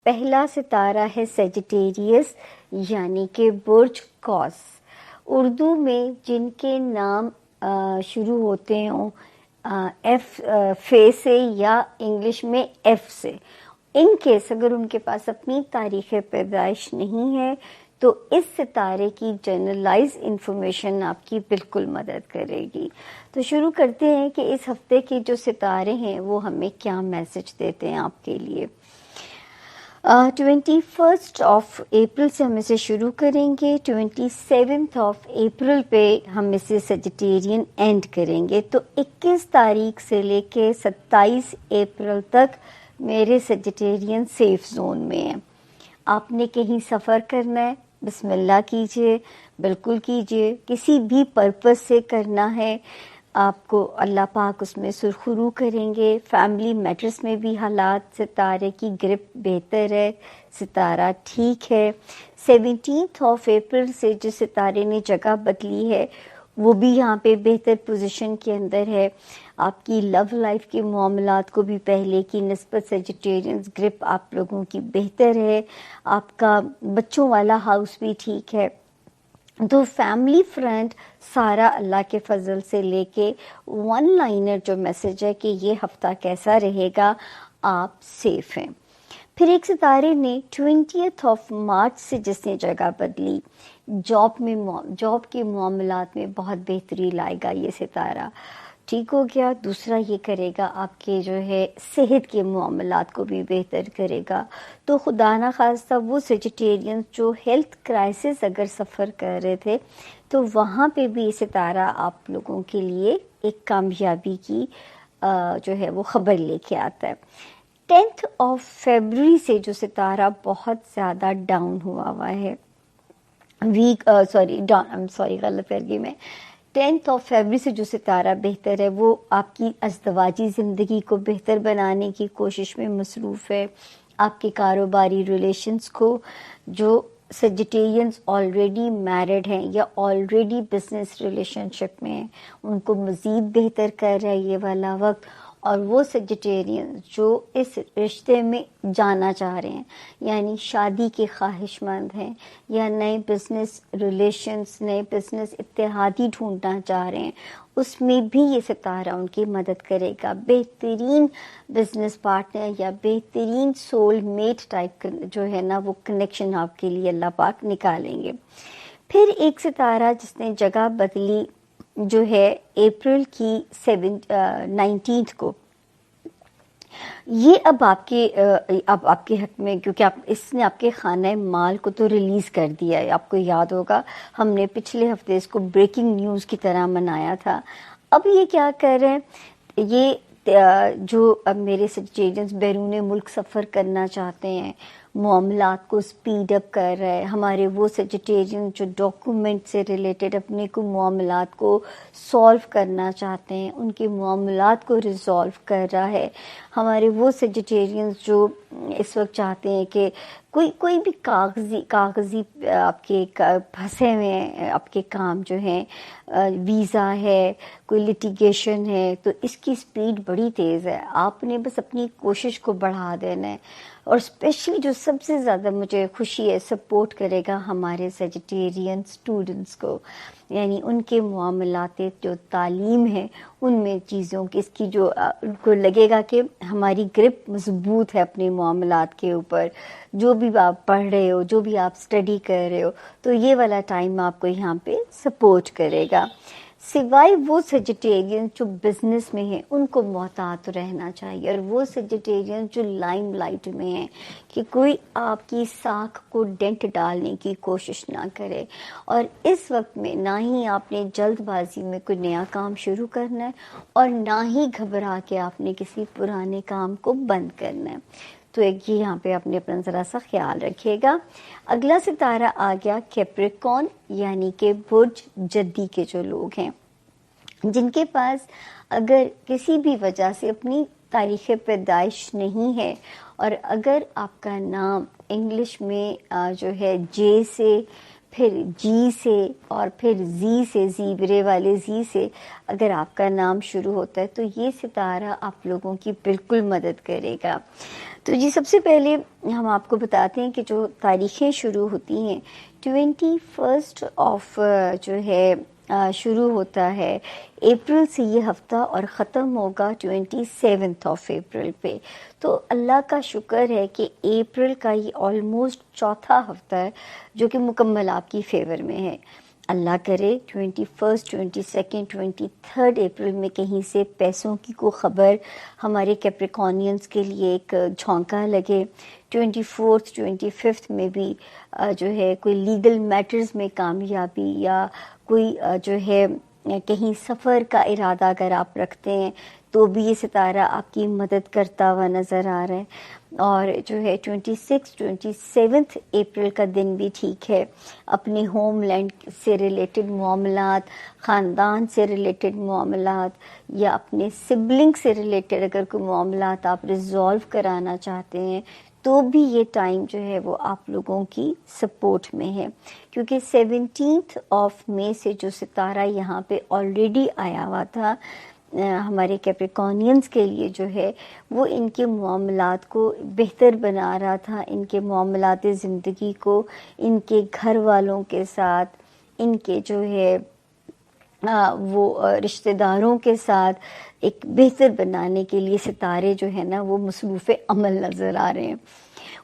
پہلا ستارہ ہے سیجیٹیریس یعنی کہ برج قوس. اردو میں جن کے نام شروع ہوتے ہوں ایف فے سے یا انگلش میں ایف سے، ان کیس اگر ان کے پاس اپنی تاریخ پیدائش نہیں ہے تو اس ستارے کی جنرلائز انفارمیشن آپ کی بالکل مدد کرے گی. تو شروع کرتے ہیں کہ اس ہفتے کے جو ستارے ہیں وہ ہمیں کیا میسج دیتے ہیں آپ کے لیے. 21 اپریل سے ہم اسے شروع کریں گے. 27 اپریل پہ ہم اسے سیجیٹیرین اینڈ کریں گے. تو 21 تاریخ سے لے کے 27 اپریل تک میرے سیجیٹیرین سیف زون میں ہیں. آپ نے کہیں سفر کرنا ہے، بسم اللہ کیجئے، بالکل کیجئے. کسی بھی پرپس سے کرنا ہے آپ کو، اللہ پاک اس میں سرخرو کریں گے. فیملی میٹرز میں بھی حالات ستارے کی گرپ بہتر ہے، ستارہ ٹھیک ہے. 17 اپریل سے جو ستارے نے جگہ بدلی ہے وہ بھی یہاں پہ بہتر پوزیشن کے اندر ہے. آپ کی لو لائف کے معاملات کو بھی پہلے کی نسبت سیجیٹیرینز گرپ آپ لوگوں کی بہتر ہے. آپ کا بچوں والا ہاؤس بھی ٹھیک ہے. تو فیملی فرینڈ سارا اللہ کے فضل سے لے کے ون لائنر جو میسج ہے کہ یہ ہفتہ کیسا رہے گا، آپ سیف ہیں. پھر ایک ستارے نے 20 مارچ سے جس نے جگہ بدلی، جاب کے معاملات میں بہت بہتری لائے گا. یہ ستارہ ٹھیک ہو گیا. دوسرا یہ کرے گا آپ کے جو ہے صحت کے معاملات کو بھی بہتر کرے گا. تو خدا نہ خواستہ وہ سیجیٹیرین جو ہیلتھ کرائسس اگر سفر کر رہے تھے تو وہاں پہ بھی یہ ستارہ آپ لوگوں کے لیے ایک کامیابی کی جو ہے وہ خبر لے کے آتا ہے. 10 فیبروری سے جو ستارہ بہت زیادہ ڈاؤن ہوا ہے، غلط کر گئی میں. 10 فیبروری سے جو ستارہ بہتر ہے وہ آپ کی ازدواجی زندگی کو بہتر بنانے کی کوشش میں مصروف ہے. آپ کے کاروباری ریلیشنز کو، جو سیجیٹیرینز آلریڈی میرڈ ہیں یا آلریڈی بزنس ریلیشن شپ میں ہیں، ان کو مزید بہتر کر رہا ہے یہ والا وقت. اور وہ سیجیٹیرینز جو اس رشتے میں جانا چاہ رہے ہیں، یعنی شادی کے خواہش مند ہیں یا نئے بزنس ریلیشنز، نئے بزنس اتحادی ڈھونڈنا چاہ رہے ہیں، اس میں بھی یہ ستارہ ان کی مدد کرے گا. بہترین بزنس پارٹنر یا بہترین سول میٹ ٹائپ جو ہے نا وہ کنیکشن آپ کے لیے اللہ پاک نکالیں گے. پھر ایک ستارہ جس نے جگہ بدلی جو ہے اپریل کی 19 کو، یہ اب آپ کے حق میں، کیونکہ اس نے آپ کے خانہ مال کو تو ریلیز کر دیا ہے. آپ کو یاد ہوگا ہم نے پچھلے ہفتے اس کو بریکنگ نیوز کی طرح منایا تھا. اب یہ کیا کر رہے ہیں، یہ جو اب میرے سیجیٹیرینز بیرون ملک سفر کرنا چاہتے ہیں، معاملات کو سپیڈ اپ کر رہا ہے. ہمارے وہ سیجیٹیرین جو ڈاکومنٹ سے ریلیٹڈ اپنے کو معاملات کو سالو کرنا چاہتے ہیں، ان کے معاملات کو ریزالو کر رہا ہے. ہمارے وہ سیجیٹیرینز جو اس وقت چاہتے ہیں کہ کوئی بھی کاغذی آپ کے پھنسے ہوئے ہیں آپ کے کام جو ہیں، ویزا ہے، کوئی لٹیگیشن ہے، تو اس کی سپیڈ بڑی تیز ہے. آپ نے بس اپنی کوشش کو بڑھا دینا ہے. اور اسپیشلی جو سب سے زیادہ مجھے خوشی ہے، سپورٹ کرے گا ہمارے سیجیٹیرین اسٹوڈنٹس کو، یعنی ان کے معاملات جو تعلیم ہے ان میں چیزوں کی، اس کی جو ان کو لگے گا کہ ہماری گرپ مضبوط ہے اپنے معاملات کے اوپر. جو بھی آپ پڑھ رہے ہو، جو بھی آپ اسٹڈی کر رہے ہو، تو یہ والا ٹائم آپ کو یہاں پہ سپورٹ کرے گا. سوائے وہ سیجیٹیرین جو بزنس میں ہیں ان کو محتاط رہنا چاہیے، اور وہ سیجیٹیرین جو لائم لائٹ میں ہیں کہ کوئی آپ کی ساکھ کو ڈینٹ ڈالنے کی کوشش نہ کرے. اور اس وقت میں نہ ہی آپ نے جلد بازی میں کوئی نیا کام شروع کرنا ہے اور نہ ہی گھبرا کے آپ نے کسی پرانے کام کو بند کرنا ہے. تو ایک یہاں پہ آپ نے اپنا ذرا سا خیال رکھیے گا. اگلا ستارہ آ گیا کیپریکون، یعنی کہ برج جدی کے جو لوگ ہیں، جن کے پاس اگر کسی بھی وجہ سے اپنی تاریخ پیدائش نہیں ہے، اور اگر آپ کا نام انگلش میں جو ہے جے سے پھر جی سے اور پھر زی سے، زیبرے والے زی سے اگر آپ کا نام شروع ہوتا ہے تو یہ ستارہ آپ لوگوں کی بالکل مدد کرے گا. تو جی سب سے پہلے ہم آپ کو بتاتے ہیں کہ جو تاریخیں شروع ہوتی ہیں 21 آف جو ہے شروع ہوتا ہے اپریل سے یہ ہفتہ اور ختم ہوگا 27 آف اپریل پہ. تو اللہ کا شکر ہے کہ اپریل کا یہ آلموسٹ چوتھا ہفتہ ہے جو کہ مکمل آپ کی فیور میں ہے. اللہ کرے 21، 22، 23 اپریل میں کہیں سے پیسوں کی کوئی خبر ہمارے کیپریکونینز کے لیے ایک جھونکا لگے. 24، 25 میں بھی جو ہے کوئی لیگل میٹرز میں کامیابی یا کوئی جو ہے کہیں سفر کا ارادہ اگر آپ رکھتے ہیں تو بھی یہ ستارہ آپ کی مدد کرتا ہوا نظر آ رہا ہے. اور جو ہے 26، 27 اپریل کا دن بھی ٹھیک ہے. اپنے ہوم لینڈ سے ریلیٹڈ معاملات، خاندان سے ریلیٹڈ معاملات یا اپنے سبلنگ سے ریلیٹڈ اگر کوئی معاملات آپ ریزالو کرانا چاہتے ہیں تو بھی یہ ٹائم جو ہے وہ آپ لوگوں کی سپورٹ میں ہے. کیونکہ 17 آف مئی سے جو ستارہ یہاں پہ آلریڈی آیا ہوا تھا ہمارے کیپریکونینز کے لیے جو ہے وہ ان کے معاملات کو بہتر بنا رہا تھا، ان کے معاملات زندگی کو ان کے گھر والوں کے ساتھ، ان کے جو ہے وہ رشتہ داروں کے ساتھ ایک بہتر بنانے کے لیے ستارے جو ہے نا وہ مصروف عمل نظر آ رہے ہیں.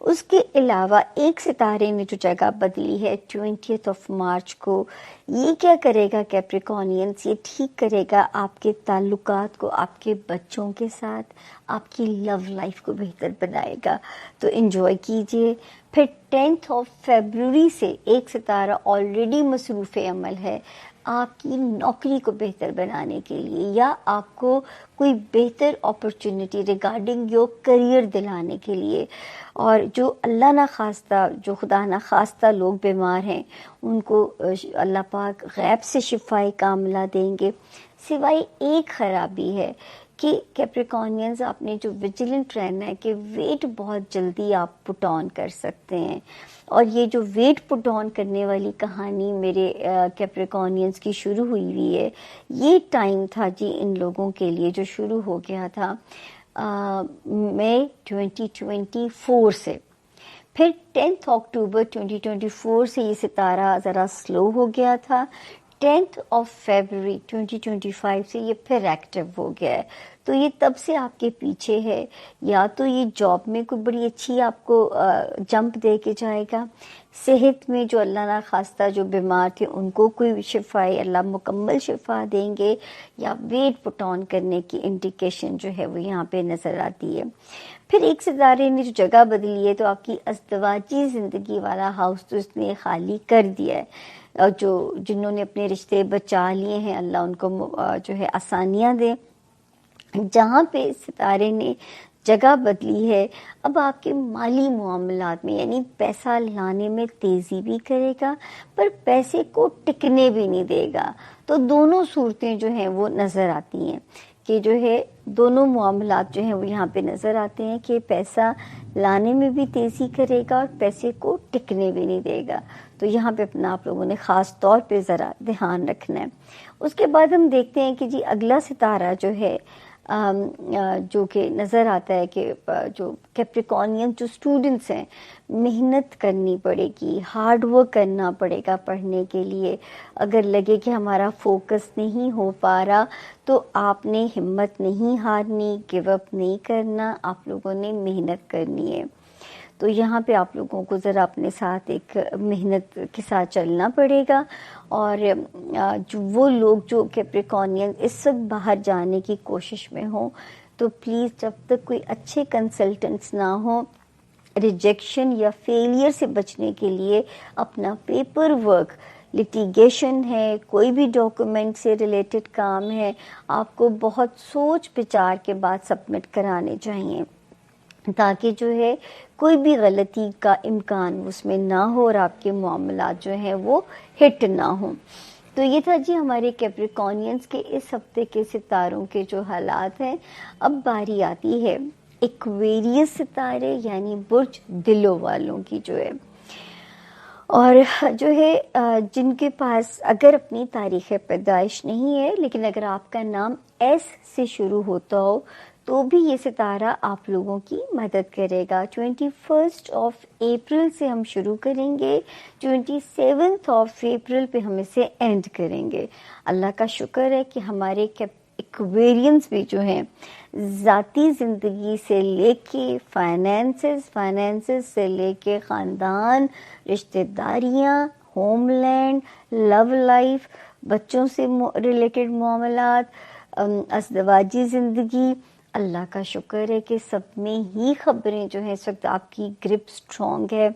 اس کے علاوہ ایک ستارے نے جو جگہ بدلی ہے 20 آف مارچ کو. یہ کیا کرے گا کیپریکونینز؟ یہ ٹھیک کرے گا آپ کے تعلقات کو آپ کے بچوں کے ساتھ، آپ کی لو لائف کو بہتر بنائے گا. تو انجوائے کیجئے. پھر 10 آف فیبروری سے ایک ستارہ آلریڈی مصروف عمل ہے آپ کی نوکری کو بہتر بنانے کے لیے یا آپ کو کوئی بہتر اپرچونٹی ریگارڈنگ یور کریئر دلانے کے لیے. اور جو اللہ نہ خواستہ، جو خدا نہ خواستہ لوگ بیمار ہیں ان کو اللہ پاک غیب سے شفائے کاملہ دیں گے. سوائے ایک خرابی ہے کہ کیپریکونینز آپ نے جو ویجیلنٹ رہنا ہے کہ ویٹ بہت جلدی آپ پٹ آن کر سکتے ہیں. اور یہ جو ویٹ پٹ آن کرنے والی کہانی میرے کیپریکونینز کی شروع ہوئی ہے، یہ ٹائم تھا جی ان لوگوں کے لیے جو شروع ہو گیا تھا مئی 2024 سے. پھر 10 اکتوبر 2024 سے یہ ستارہ ذرا سلو ہو گیا تھا. 10 آف فیبروری 2025 سے یہ پھر ایکٹیو ہو گیا ہے. تو یہ تب سے آپ کے پیچھے ہے. یا تو یہ جاب میں کوئی بڑی اچھی آپ کو جمپ دے کے جائے گا، صحت میں جو اللہ نہ خواستہ جو بیمار تھے ان کو کوئی شفا اللہ مکمل شفا دیں گے، یا ویٹ پٹ آن کرنے کی انڈیکیشن جو ہے وہ یہاں پہ نظر آتی ہے. پھر ایک ستارے نے جو جگہ بدلی ہے تو آپ کی ازدواجی زندگی والا ہاؤس تو اس نے خالی کر دیا ہے. اور جنہوں نے اپنے رشتے بچا لیے ہیں اللہ ان کو جو ہے آسانیاں دیں. جہاں پہ ستارے نے جگہ بدلی ہے اب آپ کے مالی معاملات میں یعنی پیسہ لانے میں تیزی بھی کرے گا پر پیسے کو ٹکنے بھی نہیں دے گا. تو دونوں صورتیں جو ہیں وہ نظر آتی ہیں کہ جو ہے دونوں معاملات جو ہیں وہ یہاں پہ نظر آتے ہیں کہ پیسہ لانے میں بھی تیزی کرے گا اور پیسے کو ٹکنے بھی نہیں دے گا. تو یہاں پہ اپنا آپ لوگوں نے خاص طور پہ ذرا دھیان رکھنا ہے. اس کے بعد ہم دیکھتے ہیں کہ جی اگلا ستارہ جو ہے جو کہ نظر آتا ہے کہ جو کیپریکونین جو اسٹوڈنٹس ہیں محنت کرنی پڑے گی، ہارڈ ورک کرنا پڑے گا پڑھنے کے لیے. اگر لگے کہ ہمارا فوکس نہیں ہو پا رہا تو آپ نے ہمت نہیں ہارنی، گیو اپ نہیں کرنا، آپ لوگوں نے محنت کرنی ہے. تو یہاں پہ آپ لوگوں کو ذرا اپنے ساتھ ایک محنت کے ساتھ چلنا پڑے گا. اور جو وہ لوگ جو کیپریکونین اس وقت باہر جانے کی کوشش میں ہوں تو پلیز جب تک کوئی اچھے کنسلٹنٹس نہ ہوں ریجیکشن یا فیلئر سے بچنے کے لیے اپنا پیپر ورک، لٹیگیشن ہے، کوئی بھی ڈاکومنٹ سے ریلیٹڈ کام ہے، آپ کو بہت سوچ بچار کے بعد سبمٹ کرانے چاہیے تاکہ جو ہے کوئی بھی غلطی کا امکان اس میں نہ ہو اور آپ کے معاملات جو ہیں وہ ہٹ نہ ہوں. تو یہ تھا جی ہمارے کیپریکونینز کے اس ہفتے کے ستاروں کے جو حالات ہیں. اب باری آتی ہے ایکویریس ستارے یعنی برج دلوں والوں کی جو ہے. اور جو ہے جن کے پاس اگر اپنی تاریخ پیدائش نہیں ہے لیکن اگر آپ کا نام ایس سے شروع ہوتا ہو تو بھی یہ ستارہ آپ لوگوں کی مدد کرے گا. 21 اپریل سے ہم شروع کریں گے, 27 اپریل پہ ہم اسے اینڈ کریں گے. اللہ کا شکر ہے کہ ہمارے ایکویرینس بھی جو ہیں ذاتی زندگی سے لے کے فائنینسز سے لے کے خاندان, رشتہ داریاں, ہوم لینڈ, لو لائف, بچوں سے ریلیٹڈ معاملات, ازدواجی زندگی, اللہ کا شکر ہے کہ سب میں ہی خبریں جو ہیں اس وقت آپ کی گرپ سٹرونگ ہے.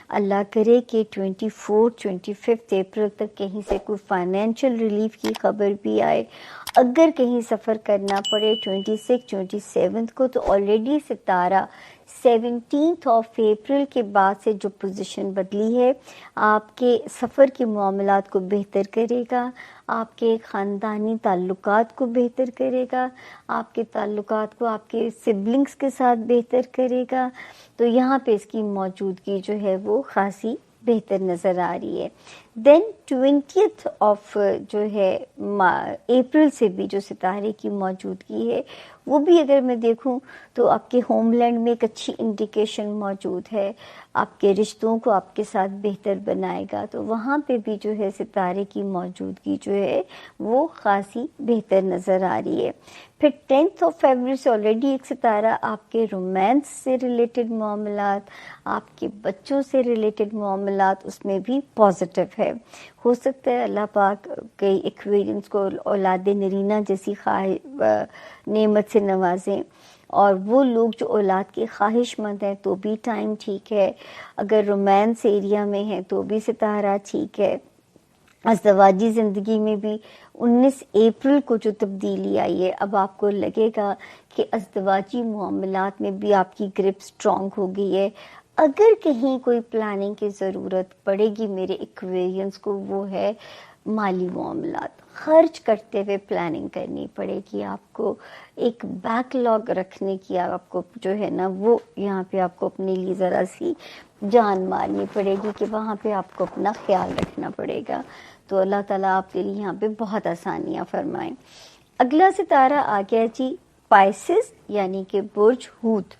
اللہ کرے کہ 25 اپریل تک کہیں سے کوئی فائنینشیل ریلیف کی خبر بھی آئے. اگر کہیں سفر کرنا پڑے 27 کو تو آلریڈی ستارہ 17 اپریل کے بعد سے جو پوزیشن بدلی ہے آپ کے سفر کے معاملات کو بہتر کرے گا, آپ کے خاندانی تعلقات کو بہتر کرے گا, آپ کے تعلقات کو آپ کے سبلنگز کے ساتھ بہتر کرے گا. تو یہاں پہ اس کی موجودگی جو ہے وہ خاصی بہتر نظر آ رہی ہے. دین 20 جو ہے اپریل سے بھی جو ستارے کی موجودگی ہے وہ بھی اگر میں دیکھوں تو آپ کے ہوم لینڈ میں ایک اچھی انڈیکیشن موجود ہے, آپ کے رشتوں کو آپ کے ساتھ بہتر بنائے گا. تو وہاں پہ بھی جو ہے ستارے کی موجودگی جو ہے وہ خاصی بہتر نظر آ رہی ہے. پھر 10 فروری سے آلریڈی ایک ستارہ آپ کے رومانس سے ریلیٹڈ معاملات, آپ کے بچوں سے ریلیٹڈ معاملات اس میں بھی پازیٹیو ہے. ہو سکتا ہے اللہ پاک کے ایکویرینس کو اولاد نرینہ جیسی نعمت سے نوازیں, اور وہ لوگ جو اولاد کے خواہش مند ہیں تو بھی ٹائم ٹھیک ہے, اگر رومانس ایریا میں ہیں تو بھی ستارہ ٹھیک ہے. ازدواجی زندگی میں بھی 19 اپریل کو جو تبدیلی آئی ہے, اب آپ کو لگے گا کہ ازدواجی معاملات میں بھی آپ کی گرپ سٹرونگ ہو گئی ہے. اگر کہیں کوئی پلاننگ کی ضرورت پڑے گی میرے ایکویرینس کو وہ ہے مالی معاملات. خرچ کرتے ہوئے پلاننگ کرنی پڑے گی آپ کو, ایک بیک لاگ رکھنے کی آپ کو جو ہے نا وہ یہاں پہ آپ کو اپنے لیے ذرا سی جان مارنی پڑے گی کہ وہاں پہ آپ کو اپنا خیال رکھنا پڑے گا. تو اللہ تعالیٰ آپ کے لیے یہاں پہ بہت آسانیاں فرمائیں. اگلا ستارہ آ گیا جی پائسس یعنی کہ برج حوت.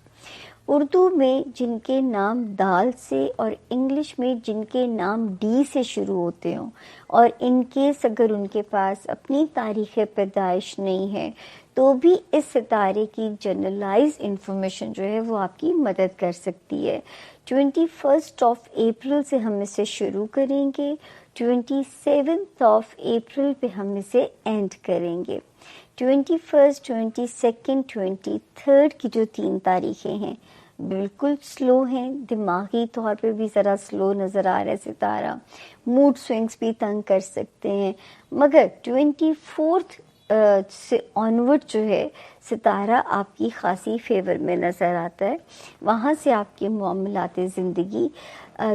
اردو میں جن کے نام دال سے اور انگلش میں جن کے نام ڈی سے شروع ہوتے ہوں, اور ان کیس اگر ان کے پاس اپنی تاریخ پیدائش نہیں ہے تو بھی اس ستارے کی جنرلائز انفارمیشن جو ہے وہ آپ کی مدد کر سکتی ہے. 21 اپریل سے ہم اسے شروع کریں گے, 27 اپریل پہ ہم اسے اینڈ کریں گے. 21, 22, 23 کی جو 3 تاریخیں ہیں بالکل سلو ہیں, دماغی طور پہ بھی ذرا سلو نظر آ رہا ہے ستارہ, موڈ سوئنگز بھی تنگ کر سکتے ہیں. مگر 24 سے آنورڈ جو ہے ستارہ آپ کی خاصی فیور میں نظر آتا ہے. وہاں سے آپ کے معاملات زندگی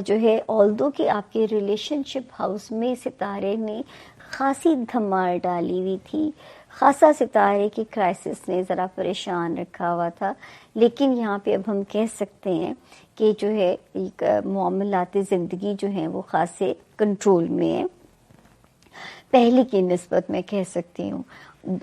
جو ہے آلدو کہ آپ کے ریلیشن شپ ہاؤس میں ستارے نے خاصی دھمال ڈالی ہوئی تھی, خاصا ستارے کی کرائسس نے ذرا پریشان رکھا ہوا تھا, لیکن یہاں پہ اب ہم کہہ سکتے ہیں کہ جو ہے ایک معاملات زندگی جو ہیں وہ خاصے کنٹرول میں ہیں. پہلے کی نسبت میں کہہ سکتی ہوں,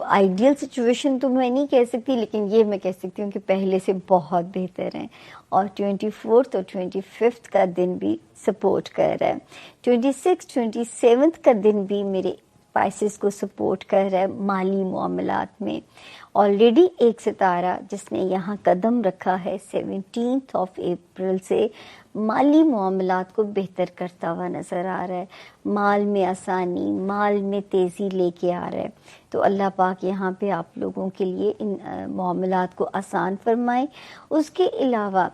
آئیڈیل سچویشن تو میں نہیں کہہ سکتی لیکن یہ میں کہہ سکتی ہوں کہ پہلے سے بہت بہتر ہیں. اور 24 اور 25 کا دن بھی سپورٹ کر رہا ہے. 26, 27 کا دن بھی میرے پائسس کو سپورٹ کر رہا ہے مالی معاملات میں. آلریڈی ایک ستارہ جس نے یہاں قدم رکھا ہے 17 اپریل سے مالی معاملات کو بہتر کرتا ہوا نظر آ رہا ہے, مال میں آسانی, مال میں تیزی لے کے آ رہا ہے. تو اللہ پاک یہاں پہ آپ لوگوں کے لیے ان معاملات کو آسان فرمائیں. اس کے علاوہ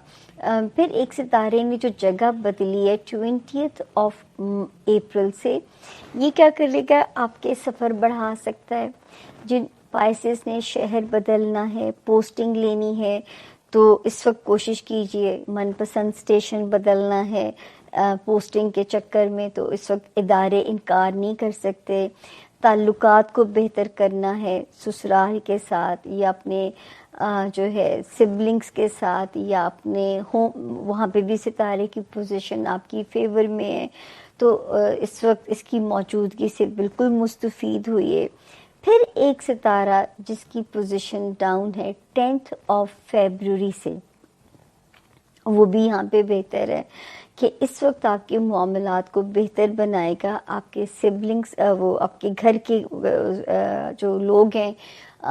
پھر ایک ستارے نے جو جگہ بدلی ہے 20 اپریل سے, یہ کیا کرے گا آپ کے سفر بڑھا سکتا ہے. جن پائسس نے شہر بدلنا ہے, پوسٹنگ لینی ہے, تو اس وقت کوشش کیجئے. من پسند اسٹیشن بدلنا ہے پوسٹنگ کے چکر میں, تو اس وقت ادارے انکار نہیں کر سکتے. تعلقات کو بہتر کرنا ہے سسرال کے ساتھ یا اپنے جو ہے سبلنگس کے ساتھ یا اپنے ہوم، وہاں پہ بھی ستارے کی پوزیشن آپ کی فیور میں ہے، تو اس وقت اس کی موجودگی سے بالکل مستفید ہوئیے۔ پھر ایک ستارہ جس کی پوزیشن ڈاؤن ہے 10 فیبروری سے، وہ بھی یہاں پہ بہتر ہے کہ اس وقت آپ کے معاملات کو بہتر بنائے گا۔ آپ کے سبلنگس، وہ آپ کے گھر کے جو لوگ ہیں،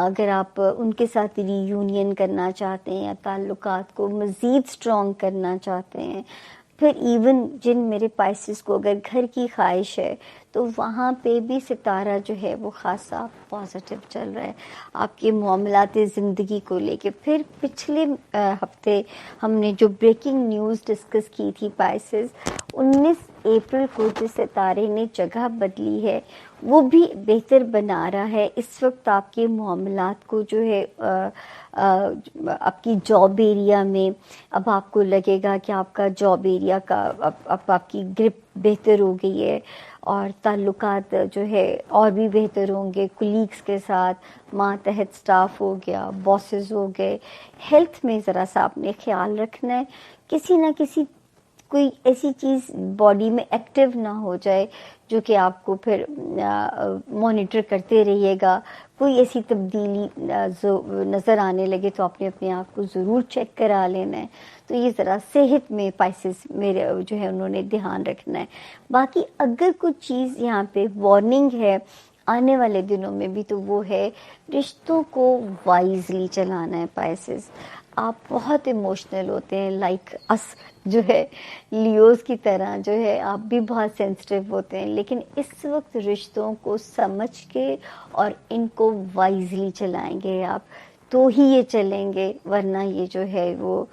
اگر آپ ان کے ساتھ ری یونین کرنا چاہتے ہیں یا تعلقات کو مزید سٹرونگ کرنا چاہتے ہیں، پھر ایون جن میرے پائسز کو اگر گھر کی خواہش ہے تو وہاں پہ بھی ستارہ جو ہے وہ خاصا پازیٹیو چل رہا ہے آپ کے معاملات زندگی کو لے کے۔ پھر پچھلے ہفتے ہم نے جو بریکنگ نیوز ڈسکس کی تھی پائسز، 19 اپریل کو جس ستارے نے جگہ بدلی ہے وہ بھی بہتر بنا رہا ہے۔ اس وقت آپ کے معاملات کو جو ہے آپ کی جاب ایریا میں، اب آپ کو لگے گا کہ آپ کا جاب ایریا کا اب آپ کی گرپ بہتر ہو گئی ہے، اور تعلقات جو ہے اور بھی بہتر ہوں گے، کولیگز کے ساتھ، ماتحت سٹاف ہو گیا، باسز ہو گئے۔ ہیلتھ میں ذرا سا آپ نے خیال رکھنا ہے، کسی نہ کسی کوئی ایسی چیز باڈی میں ایکٹیو نہ ہو جائے جو کہ آپ کو پھر مانیٹر کرتے رہیے گا۔ کوئی ایسی تبدیلی نظر آنے لگے تو آپ نے اپنے آپ کو ضرور چیک کرا لینا ہے۔ تو یہ ذرا صحت میں پائسز میرے جو ہے انہوں نے دھیان رکھنا ہے۔ باقی اگر کچھ چیز یہاں پہ وارننگ ہے آنے والے دنوں میں بھی، تو وہ ہے رشتوں کو وائزلی چلانا ہے پائسز۔ آپ بہت ایموشنل ہوتے ہیں، لائک اس جو ہے لیوز کی طرح جو ہے آپ بھی بہت سینسٹیو ہوتے ہیں، لیکن اس وقت رشتوں کو سمجھ کے اور ان کو وائزلی چلائیں گے آپ تو ہی یہ چلیں گے، ورنہ یہ جو ہے وہ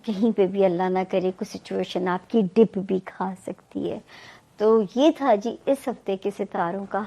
کہیں پہ بھی اللہ نہ کرے کوئی سچویشن آپ کی ڈپ بھی کھا سکتی ہے۔ تو یہ تھا جی اس ہفتے کے ستاروں کا